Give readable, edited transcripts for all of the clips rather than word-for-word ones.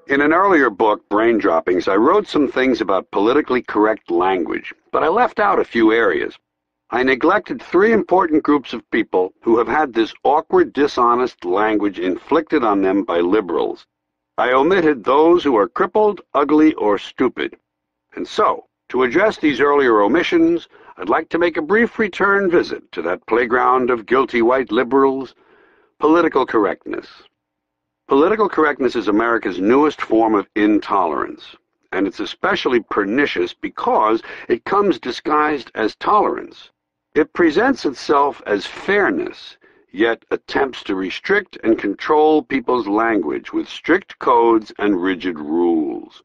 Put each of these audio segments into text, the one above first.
In an earlier book, Brain Droppings, I wrote some things about politically correct language, but I left out a few areas. I neglected three important groups of people who have had this awkward, dishonest language inflicted on them by liberals. I omitted those who are crippled, ugly, or stupid. And so, to address these earlier omissions, I'd like to make a brief return visit to that playground of guilty white liberals, political correctness. Political correctness is America's newest form of intolerance, and it's especially pernicious because it comes disguised as tolerance. It presents itself as fairness, yet attempts to restrict and control people's language with strict codes and rigid rules.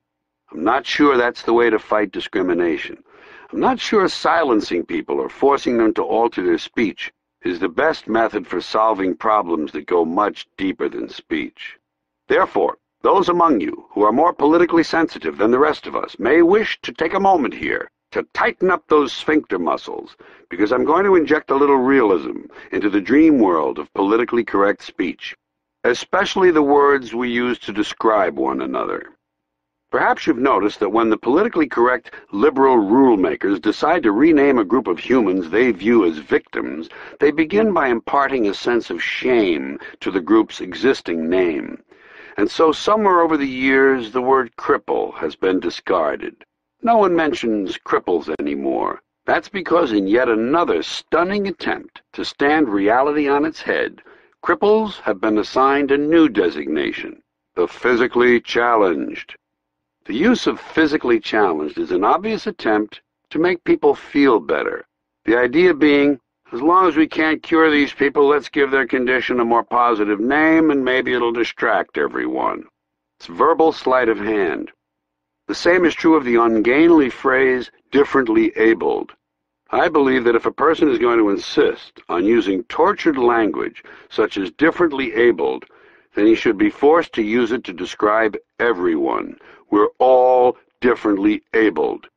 I'm not sure that's the way to fight discrimination. I'm not sure silencing people or forcing them to alter their speech is the best method for solving problems that go much deeper than speech. Therefore, those among you who are more politically sensitive than the rest of us may wish to take a moment here to tighten up those sphincter muscles, because I'm going to inject a little realism into the dream world of politically correct speech, especially the words we use to describe one another. Perhaps you've noticed that when the politically correct liberal rule-makers decide to rename a group of humans they view as victims, they begin by imparting a sense of shame to the group's existing name. And so somewhere over the years the word cripple has been discarded. No one mentions cripples anymore. That's because in yet another stunning attempt to stand reality on its head, cripples have been assigned a new designation, the physically challenged. The use of physically challenged is an obvious attempt to make people feel better. The idea being, as long as we can't cure these people, let's give their condition a more positive name and maybe it'll distract everyone. It's verbal sleight of hand. The same is true of the ungainly phrase, differently abled. I believe that if a person is going to insist on using tortured language, such as differently abled, then he should be forced to use it to describe everyone. We're all differently abled.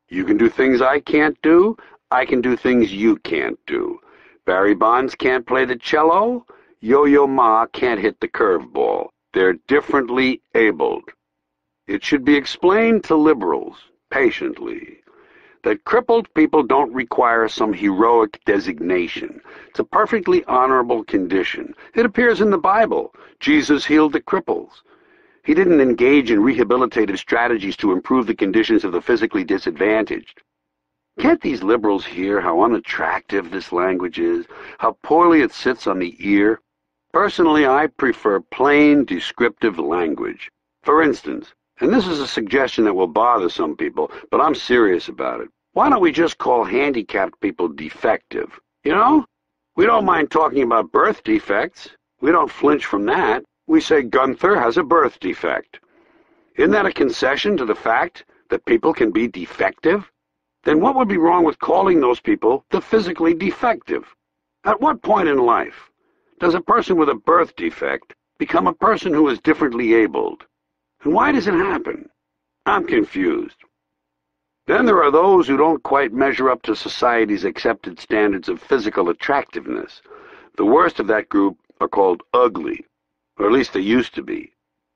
You can do things I can't do. I can do things you can't do. Barry Bonds can't play the cello. Yo-Yo Ma can't hit the curveball. They're differently abled. It should be explained to liberals, patiently, that crippled people don't require some heroic designation. It's a perfectly honorable condition. It appears in the Bible. Jesus healed the cripples. He didn't engage in rehabilitative strategies to improve the conditions of the physically disadvantaged. Can't these liberals hear how unattractive this language is, how poorly it sits on the ear? Personally, I prefer plain, descriptive language. For instance, and this is a suggestion that will bother some people, but I'm serious about it. Why don't we just call handicapped people defective? You know? We don't mind talking about birth defects. We don't flinch from that. We say Gunther has a birth defect. Isn't that a concession to the fact that people can be defective? Then what would be wrong with calling those people the physically defective? At what point in life does a person with a birth defect become a person who is differently abled? And why does it happen? I'm confused. Then there are those who don't quite measure up to society's accepted standards of physical attractiveness. The worst of that group are called ugly, or at least they used to be.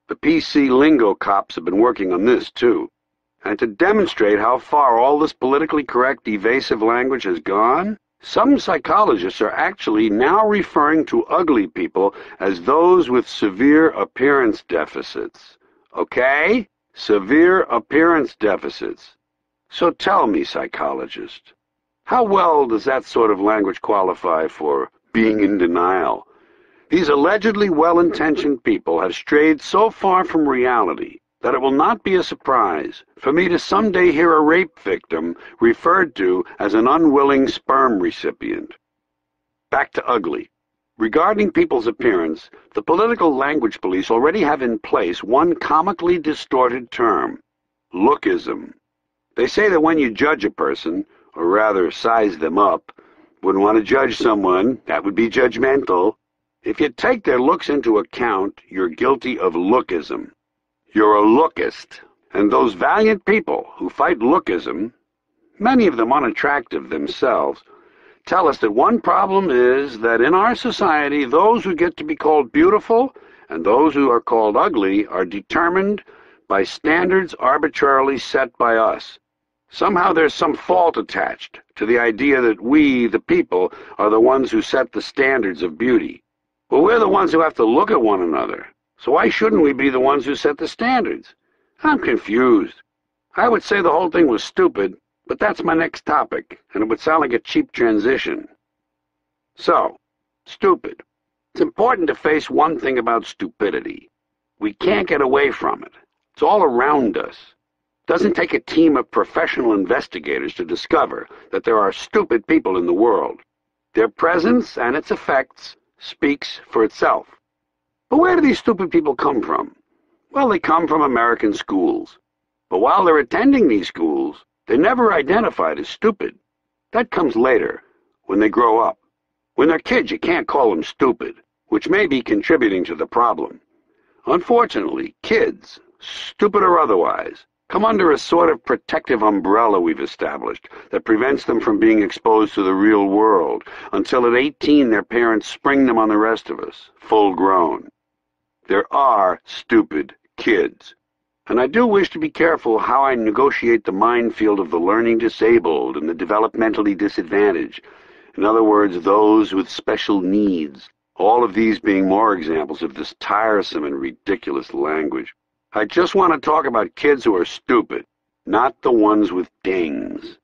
The PC lingo cops have been working on this, too. And to demonstrate how far all this politically correct, evasive language has gone, some psychologists are actually now referring to ugly people as those with severe appearance deficits. Okay? Severe appearance deficits. So tell me, psychologist, how well does that sort of language qualify for being in denial? These allegedly well-intentioned people have strayed so far from reality that it will not be a surprise for me to someday hear a rape victim referred to as an unwilling sperm recipient. Back to ugly. Regarding people's appearance, the political language police already have in place one comically distorted term, lookism. They say that when you judge a person, or rather size them up, wouldn't want to judge someone, that would be judgmental. If you take their looks into account, you're guilty of lookism. You're a lookist, and those valiant people who fight lookism, many of them unattractive themselves, tell us that one problem is that in our society, those who get to be called beautiful and those who are called ugly are determined by standards arbitrarily set by us. Somehow there's some fault attached to the idea that we, the people, are the ones who set the standards of beauty. Well, we're the ones who have to look at one another, so why shouldn't we be the ones who set the standards? I'm confused. I would say the whole thing was stupid, but that's my next topic, and it would sound like a cheap transition. So, stupid. It's important to face one thing about stupidity. We can't get away from it. It's all around us. It doesn't take a team of professional investigators to discover that there are stupid people in the world. Their presence and its effects speaks for itself. But where do these stupid people come from? Well, they come from American schools. But while they're attending these schools, they're never identified as stupid. That comes later, when they grow up. When they're kids, you can't call them stupid, which may be contributing to the problem. Unfortunately, kids, stupid or otherwise, come under a sort of protective umbrella we've established that prevents them from being exposed to the real world until at 18 their parents spring them on the rest of us, full grown. There are stupid kids. And I do wish to be careful how I negotiate the minefield of the learning disabled and the developmentally disadvantaged. In other words, those with special needs. All of these being more examples of this tiresome and ridiculous language. I just want to talk about kids who are stupid, not the ones with dings.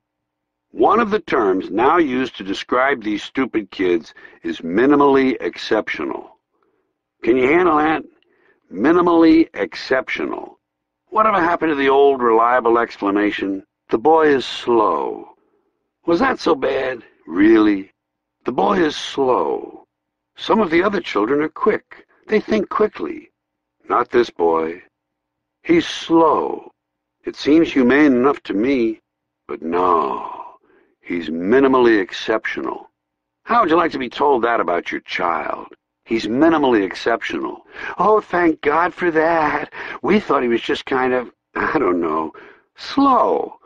One of the terms now used to describe these stupid kids is minimally exceptional. Can you handle that? Minimally exceptional. Whatever happened to the old reliable explanation? The boy is slow. Was that so bad? Really? The boy is slow. Some of the other children are quick. They think quickly. Not this boy. He's slow. It seems humane enough to me, but no. He's minimally exceptional. How would you like to be told that about your child? He's minimally exceptional. Oh, thank God for that. We thought he was just kind of, I don't know, slow.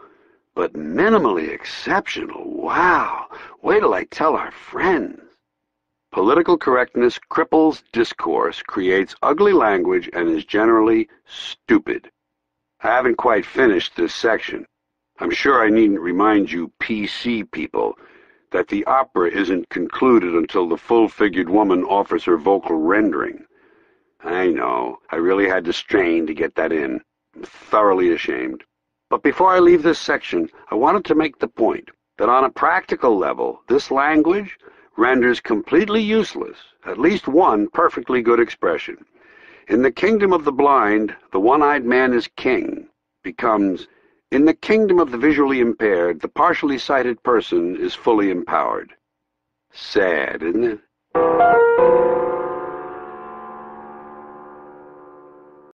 But minimally exceptional, wow. Wait till I tell our friends. Political correctness cripples discourse, creates ugly language, and is generally stupid. I haven't quite finished this section. I'm sure I needn't remind you PC people that the opera isn't concluded until the full-figured woman offers her vocal rendering. I know, I really had to strain to get that in. I'm thoroughly ashamed. But before I leave this section, I wanted to make the point that on a practical level, this language renders completely useless at least one perfectly good expression. In the kingdom of the blind, the one-eyed man is king becomes, in the kingdom of the visually impaired, the partially sighted person is fully empowered. Sad, isn't it?